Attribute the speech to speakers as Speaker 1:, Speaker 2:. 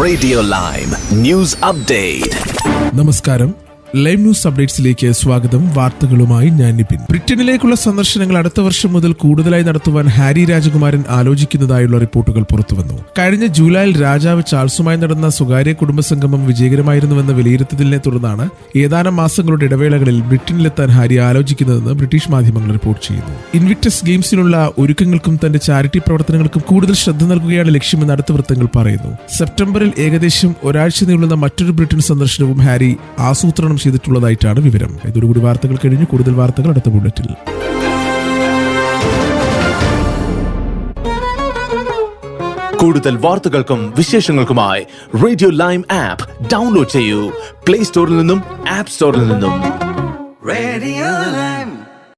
Speaker 1: Radio lime news update.
Speaker 2: നമസ്കാരം, live news അപ്ഡേറ്റ്സിലേക്ക് സ്വാഗതം. വാർത്തകളുമായി ഞാൻ നിപിൻ. ബ്രിട്ടനിലേക്കുള്ള സന്ദർശനങ്ങൾ അടുത്ത വർഷം മുതൽ കൂടുതലായി നടത്തുവാൻ ഹാരി രാജകുമാരൻ ആലോചിക്കുന്നതായുള്ള റിപ്പോർട്ടുകൾ പുറത്തുവന്നു. കഴിഞ്ഞ ജൂലൈയിൽ രാജാവ് ചാൾസുമായി നടന്ന സ്വകാര്യ കുടുംബസംഗമം വിജയകരമായിരുന്നുവെന്ന വിലയിരുത്തലിനെ തുടർന്നാണ് ഏതാനും മാസങ്ങളുടെ ഇടവേളകളിൽ ബ്രിട്ടനിലെത്താൻ ഹാരി ആലോചിക്കുന്നതെന്ന് ബ്രിട്ടീഷ് മാധ്യമങ്ങൾ റിപ്പോർട്ട് ചെയ്യുന്നു. ഇൻവിക്ടസ് ഗെയിംസിനുള്ള ഒരുക്കങ്ങൾക്കും തന്റെ ചാരിറ്റി പ്രവർത്തനങ്ങൾക്കും കൂടുതൽ ശ്രദ്ധ നൽകുകയാണ് ലക്ഷ്യമെന്ന് അടുത്ത വൃത്തങ്ങൾ പറയുന്നു. സെപ്റ്റംബറിൽ ഏകദേശം ഒരാഴ്ച നീളുന്ന മറ്റൊരു ബ്രിട്ടൻ സന്ദർശനവും ഹാരി ആസൂത്രണം ചെയ്തിട്ടുള്ളതായിട്ടാണ് വിവരം. ഇതോടുകൂടി വാർത്തകൾ കഴിഞ്ഞു. കൂടുതൽ വാർത്തകൾ അടുത്ത ബുള്ളറ്റിൽ.
Speaker 1: കൂടുതൽ വാർത്തകൾക്കും വിശേഷങ്ങൾക്കുമായി റേഡിയോ ലൈം ആപ്പ് ഡൗൺലോഡ് ചെയ്യൂ. പ്ലേ സ്റ്റോറിൽ നിന്നും ആപ്പ് സ്റ്റോറിൽ നിന്നും.